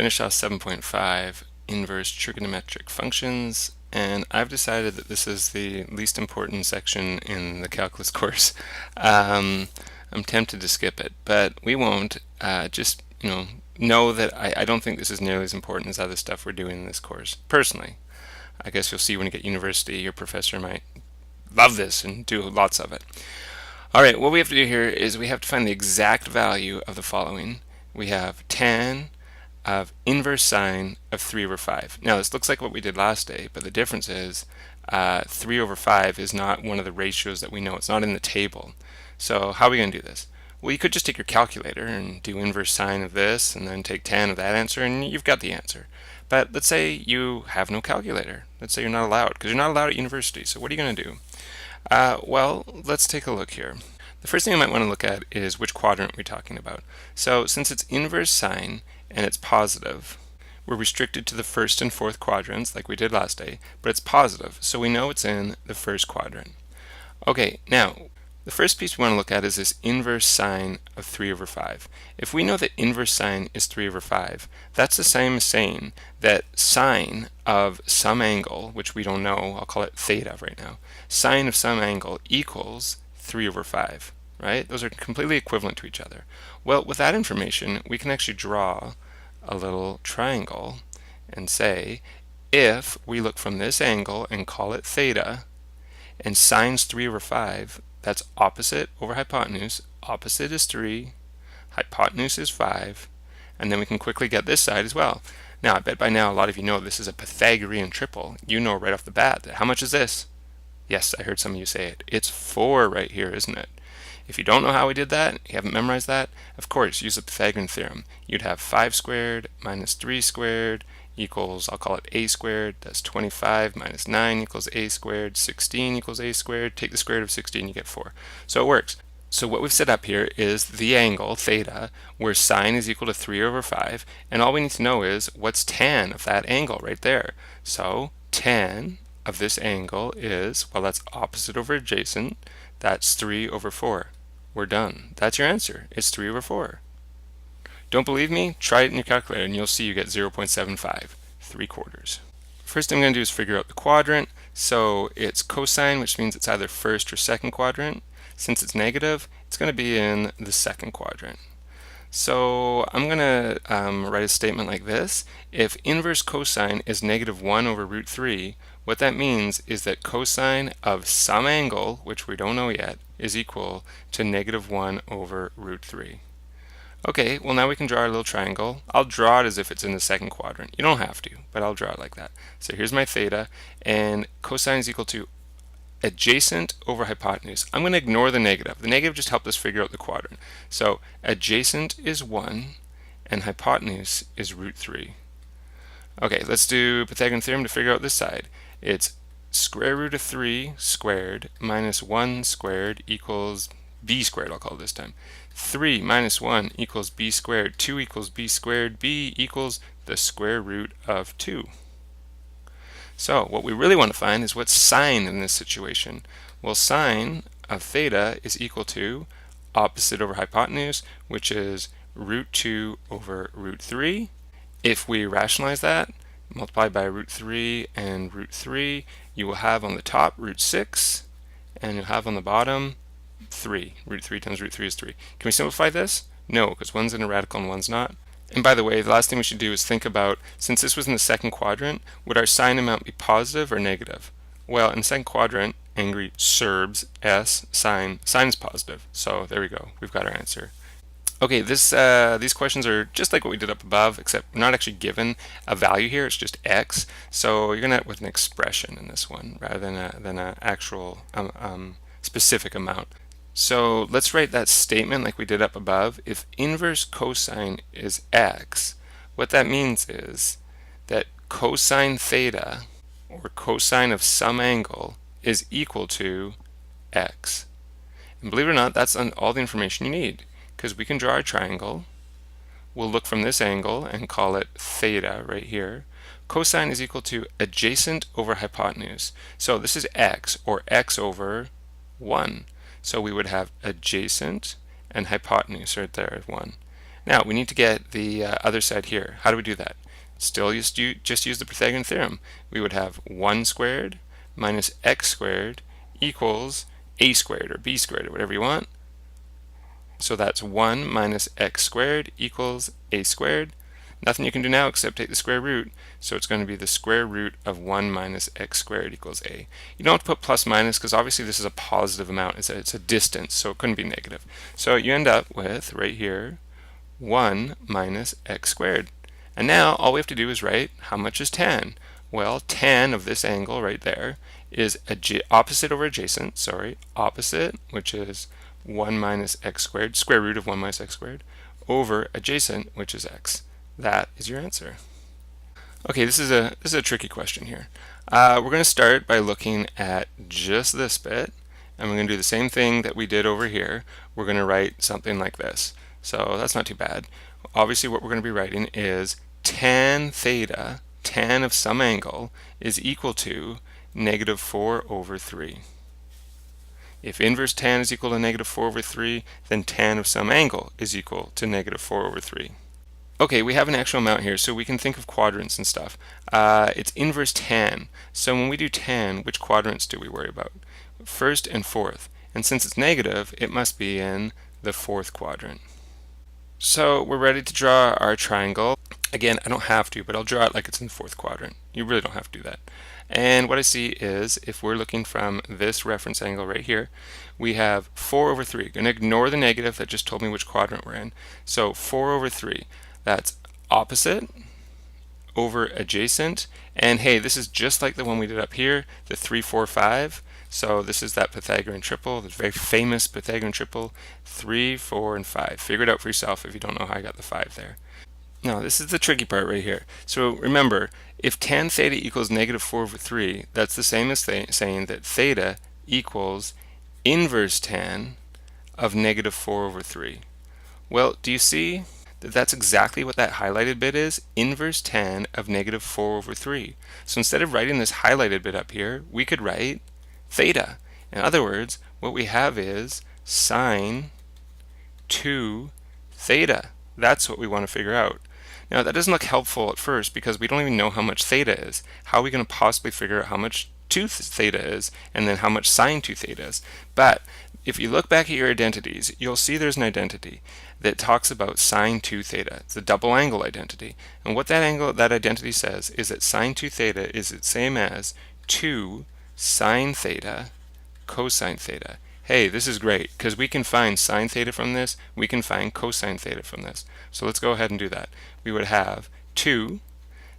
finish off 7.5, inverse trigonometric functions, and I've decided that this is the least important section in the calculus course. I'm tempted to skip it, but we won't. Just know that I don't think this is nearly as important as other stuff we're doing in this course. Personally, I guess you'll see when you get university, your professor might love this and do lots of it. All right, what we have to do here is we have to find the exact value of the following. We have tan of inverse sine of 3 over 5. Now this looks like what we did last day, but the difference is 3 over 5 is not one of the ratios that we know. It's not in the table. So how are we going to do this? Well, you could just take your calculator and do inverse sine of this and then take tan of that answer and you've got the answer. But let's say you have no calculator. Let's say you're not allowed, because you're not allowed at university. So what are you going to do? Well, let's take a look here. The first thing you might want to look at is which quadrant we're talking about. So since it's inverse sine and it's positive, we're restricted to the first and fourth quadrants like we did last day, but it's positive, so we know it's in the first quadrant. Okay, now the first piece we want to look at is this inverse sine of 3 over 5. If we know that inverse sine is 3 over 5, that's the same as saying that sine of some angle, which we don't know, I'll call it theta right now, sine of some angle equals 3 over 5, right? Those are completely equivalent to each other. Well, with that information, we can actually draw a little triangle and say, if we look from this angle and call it theta, and sine's 3 over 5, that's opposite over hypotenuse. Opposite is 3, hypotenuse is 5, and then we can quickly get this side as well. Now, I bet by now a lot of you know this is a Pythagorean triple. You know right off the bat that how much is this? Yes, I heard some of you say it. It's 4 right here, isn't it? If you don't know how we did that, you haven't memorized that, of course, use the Pythagorean Theorem. You'd have 5 squared minus 3 squared equals, I'll call it a squared, that's 25 minus 9 equals a squared, 16 equals a squared, take the square root of 16, you get 4. So it works. So what we've set up here is the angle, theta, where sine is equal to 3 over 5, and all we need to know is what's tan of that angle right there. So tan of this angle is, well, that's opposite over adjacent, that's 3 over 4. We're done. That's your answer. It's 3 over 4. Don't believe me? Try it in your calculator and you'll see you get 0.75, 3/4. First thing I'm going to do is figure out the quadrant. So it's cosine, which means it's either first or second quadrant. Since it's negative, it's going to be in the second quadrant. So I'm going to write a statement like this. If inverse cosine is negative 1 over root 3, what that means is that cosine of some angle, which we don't know yet, is equal to negative 1 over root 3. Okay, well now we can draw our little triangle. I'll draw it as if it's in the second quadrant. You don't have to, but I'll draw it like that. So here's my theta, and cosine is equal to adjacent over hypotenuse. I'm going to ignore the negative. The negative just helped us figure out the quadrant. So adjacent is 1, and hypotenuse is root 3. Okay, let's do Pythagorean Theorem to figure out this side. It's square root of 3 squared minus 1 squared equals b squared, I'll call it this time. 3 minus 1 equals b squared. 2 equals b squared. b equals the square root of 2. So what we really want to find is what's sine in this situation. Well, sine of theta is equal to opposite over hypotenuse, which is root 2 over root 3. If we rationalize that, multiply by root 3 and root 3, you will have on the top root 6, and you'll have on the bottom 3. Root 3 times root 3 is 3. Can we simplify this? No, because one's in a radical and one's not. And by the way, the last thing we should do is think about, since this was in the second quadrant, would our sine amount be positive or negative? Well, in the second quadrant, angry Serbs, S, sine is positive. So there we go. We've got our answer. Okay, these questions are just like what we did up above, except we're not actually given a value here. It's just x. So you're going to end up with an expression in this one rather than an actual specific amount. So let's write that statement like we did up above. If inverse cosine is x, what that means is that cosine theta, or cosine of some angle, is equal to x. And believe it or not, that's all the information you need, because we can draw a triangle. We'll look from this angle and call it theta right here. Cosine is equal to adjacent over hypotenuse. So this is x, or x over 1. So we would have adjacent and hypotenuse right there at 1. Now we need to get the other side here. How do we do that? Still just use the Pythagorean theorem. We would have 1 squared minus x squared equals a squared or b squared or whatever you want. So that's 1 minus x squared equals a squared. Nothing you can do now except take the square root, so it's going to be the square root of 1 minus x squared equals a. You don't have to put plus minus because obviously this is a positive amount. It's a distance, so it couldn't be negative. So you end up with, right here, 1 minus x squared. And now all we have to do is write how much is tan. Well, tan of this angle right there is opposite over adjacent, opposite, which is 1 minus x squared, square root of 1 minus x squared, over adjacent, which is x. That is your answer. Okay, this is a tricky question here. We're going to start by looking at just this bit, and we're going to do the same thing that we did over here. We're going to write something like this. So that's not too bad. Obviously what we're going to be writing is tan theta, tan of some angle, is equal to negative 4 over 3. If inverse tan is equal to negative 4 over 3, then tan of some angle is equal to negative 4 over 3. Okay, we have an actual amount here, so we can think of quadrants and stuff. It's inverse tan. So when we do tan, which quadrants do we worry about? First and fourth. And since it's negative, it must be in the fourth quadrant. So we're ready to draw our triangle. Again, I don't have to, but I'll draw it like it's in the fourth quadrant. You really don't have to do that. And what I see is, if we're looking from this reference angle right here, we have 4 over 3. I'm going to ignore the negative that just told me which quadrant we're in. So 4 over 3. That's opposite over adjacent. And hey, this is just like the one we did up here, the 3, 4, 5. So this is that Pythagorean triple, the very famous Pythagorean triple, 3, 4, and 5. Figure it out for yourself if you don't know how I got the 5 there. Now, this is the tricky part right here. So remember, if tan theta equals negative 4 over 3, that's the same as saying that theta equals inverse tan of negative 4 over 3. Well, do you see that that's exactly what that highlighted bit is? Inverse tan of negative 4 over 3. So instead of writing this highlighted bit up here, we could write theta. In other words, what we have is sine 2 theta. That's what we want to figure out. Now, that doesn't look helpful at first because we don't even know how much theta is. How are we going to possibly figure out how much 2 theta is and then how much sine 2 theta is? But if you look back at your identities, you'll see there's an identity that talks about sine 2 theta. It's a double angle identity. And what that identity says is that sine 2 theta is the same as 2 sine theta cosine theta. Hey, this is great because we can find sine theta from this, we can find cosine theta from this. So let's go ahead and do that. We would have 2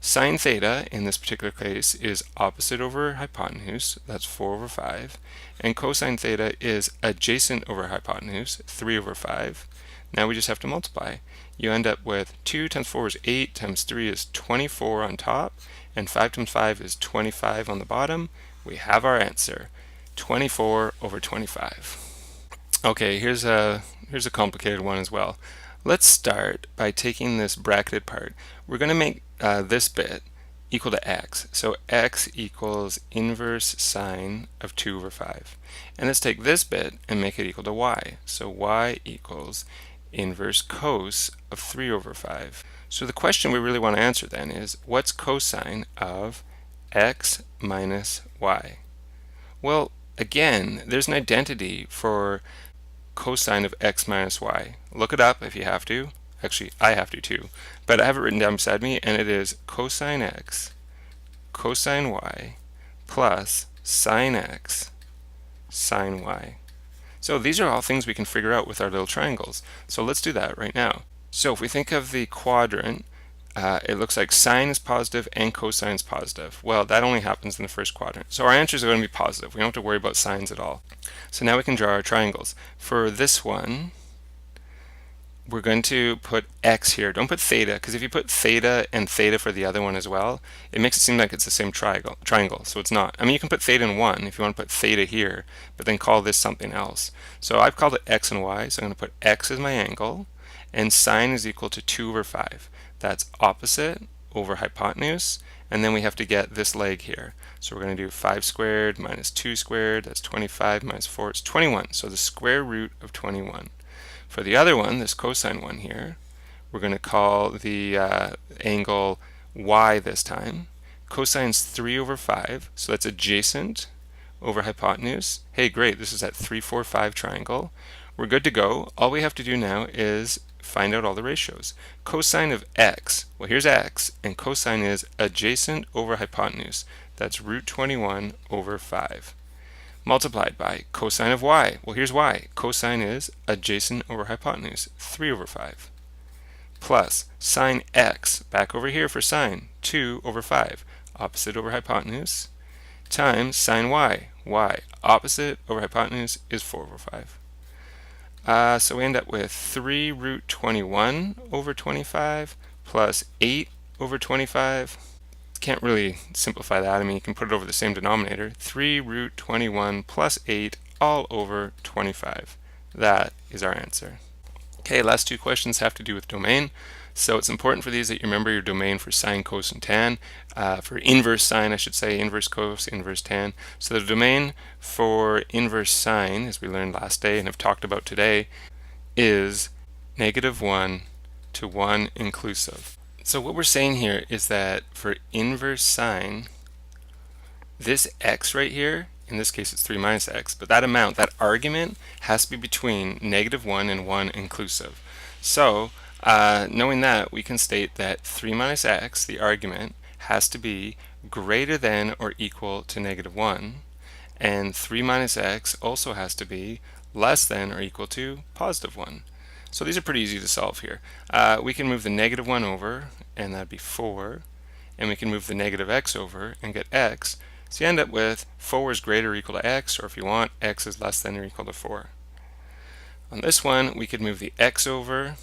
sine theta, in this particular case, is opposite over hypotenuse, that's 4 over 5, and cosine theta is adjacent over hypotenuse, 3 over 5. Now we just have to multiply. You end up with 2 times 4 is 8, times 3 is 24 on top, and 5 times 5 is 25 on the bottom. We have our answer, 24 over 25. Okay, here's a complicated one as well. Let's start by taking this bracketed part. We're going to make this bit equal to x. So x equals inverse sine of 2 over 5. And let's take this bit and make it equal to y. So y equals inverse cos of 3 over 5. So the question we really want to answer then is, what's cosine of x minus y? Well, again, there's an identity for cosine of x minus y. Look it up if you have to. Actually, I have to too. But I have it written down beside me, and it is cosine x, cosine y, plus sine x, sine y. So these are all things we can figure out with our little triangles. So let's do that right now. So if we think of the quadrant, it looks like sine is positive and cosine is positive. Well, that only happens in the first quadrant. So our answers are going to be positive. We don't have to worry about sines at all. So now we can draw our triangles. For this one, we're going to put x here. Don't put theta, because if you put theta and theta for the other one as well, it makes it seem like it's the same triangle. So it's not. I mean, you can put theta in one if you want to put theta here, but then call this something else. So I've called it x and y, so I'm going to put x as my angle, and sine is equal to 2 over 5. That's opposite over hypotenuse, and then we have to get this leg here. So we're going to do 5 squared minus 2 squared, that's 25 minus 4, it's 21. So the square root of 21. For the other one, this cosine one here, we're going to call the angle y this time. Cosine's 3 over 5, so that's adjacent over hypotenuse. Hey, great, this is that 3, 4, 5 triangle. We're good to go. All we have to do now is find out all the ratios. Cosine of x, well, here's x, and cosine is adjacent over hypotenuse. That's root 21 over 5. Multiplied by cosine of y, well, here's y. Cosine is adjacent over hypotenuse, 3 over 5. Plus sine x, back over here for sine, 2 over 5, opposite over hypotenuse, times sine y, opposite over hypotenuse is 4 over 5. So we end up with 3 root 21 over 25 plus 8 over 25. Can't really simplify that. I mean, you can put it over the same denominator. 3 root 21 plus 8 all over 25. That is our answer. Okay, last two questions have to do with domain. So it's important for these that you remember your domain for sine, cos, and tan. For inverse sine, I should say, inverse cos, inverse tan. So the domain for inverse sine, as we learned last day and have talked about today, is -1 to 1 inclusive. So what we're saying here is that for inverse sine, this x right here, in this case it's 3 minus x, but that amount, that argument, has to be between -1 and 1 inclusive. So knowing that, we can state that 3 minus x, the argument, has to be greater than or equal to -1, and 3 minus x also has to be less than or equal to +1. So these are pretty easy to solve here. We can move the -1 over, and that'd be 4, and we can move the -x over and get x. So you end up with 4 is greater or equal to x, or if you want, x is less than or equal to 4. On this one, we could move the x over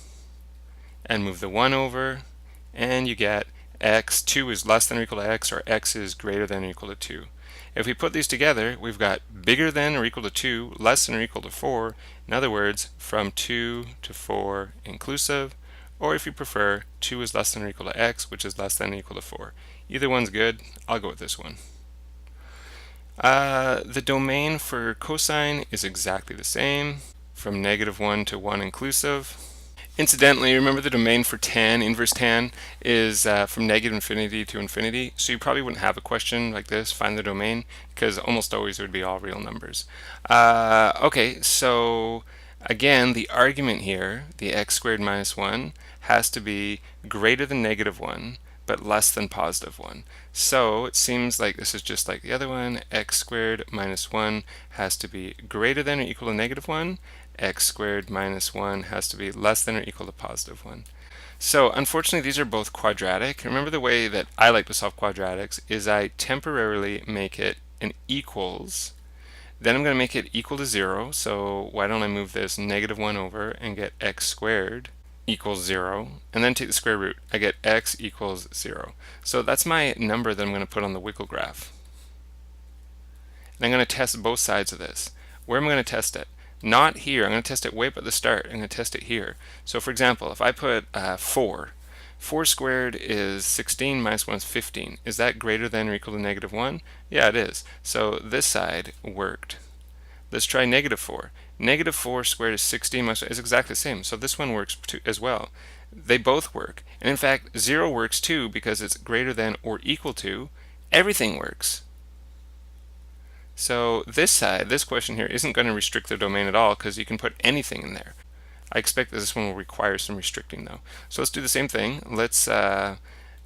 and move the 1 over, and you get x, 2 is less than or equal to x, or x is greater than or equal to 2. If we put these together, we've got bigger than or equal to 2, less than or equal to 4. In other words, from 2 to 4 inclusive, or if you prefer, 2 is less than or equal to x, which is less than or equal to 4. Either one's good. I'll go with this one. The domain for cosine is exactly the same, from -1 to 1 inclusive. Incidentally, remember the domain for tan, inverse tan, is from -infinity to infinity, so you probably wouldn't have a question like this, find the domain, because almost always it would be all real numbers. Okay, so again, the argument here, the x squared minus 1, has to be greater than -1, but less than +1. So it seems like this is just like the other one. X squared minus 1 has to be greater than or equal to -1. X squared minus 1 has to be less than or equal to +1. So unfortunately, these are both quadratic. Remember, the way that I like to solve quadratics is I temporarily make it an equals. Then I'm going to make it equal to 0. So why don't I move this -1 over and get x squared equals 0, and then take the square root. I get x equals 0. So that's my number that I'm going to put on the wiggle graph. And I'm going to test both sides of this. Where am I going to test it? Not here. I'm going to test it way up at the start. I'm going to test it here. So for example, if I put 4, 4 squared is 16 minus 1 is 15. Is that greater than or equal to -1? Yeah, it is. So this side worked. Let's try -4. -4 squared is 16 minus 1 is exactly the same. So this one works too, as well. They both work. And in fact, 0 works too because it's greater than or equal to. Everything works. So this side, this question here, isn't going to restrict the domain at all because you can put anything in there. I expect that this one will require some restricting though. So let's do the same thing. Let's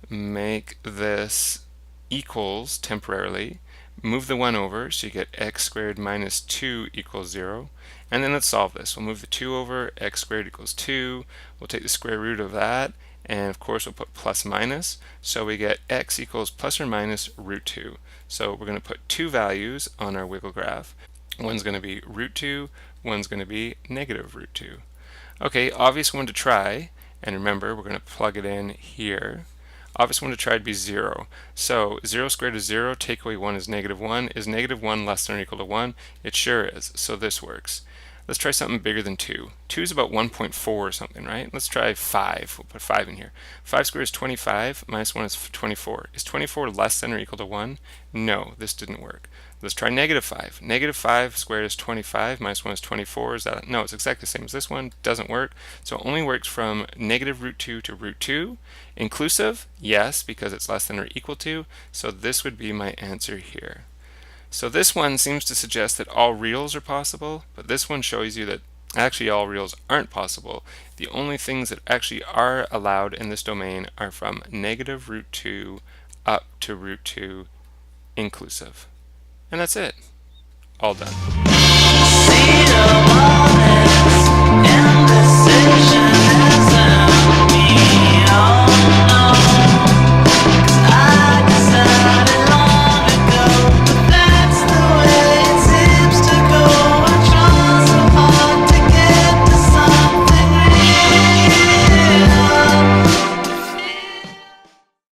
make this equals temporarily. Move the 1 over, so you get x squared minus 2 equals 0. And then let's solve this. We'll move the 2 over, x squared equals 2. We'll take the square root of that, and of course we'll put plus minus. So we get x equals plus or minus root 2. So we're going to put two values on our wiggle graph. One's going to be root 2, one's going to be negative root 2. Okay, obvious one to try, and remember we're going to plug it in here. Obvious one to try would be 0. So 0 squared is 0, take away 1 is -1. Is -1 less than or equal to 1? It sure is, so this works. Let's try something bigger than 2. 2 is about 1.4 or something, right? Let's try 5. We'll put 5 in here. 5 squared is 25, minus 1 is 24. Is 24 less than or equal to 1? No, this didn't work. Let's try negative 5. Negative 5 squared is 25, minus 1 is 24. Is that? No, it's exactly the same as this one. Doesn't work. So it only works from negative root 2 to root 2. Inclusive? Yes, because it's less than or equal to. So this would be my answer here. So this one seems to suggest that all reals are possible, but this one shows you that actually all reals aren't possible. The only things that actually are allowed in this domain are from negative root 2 up to root 2 inclusive. And that's it. All done.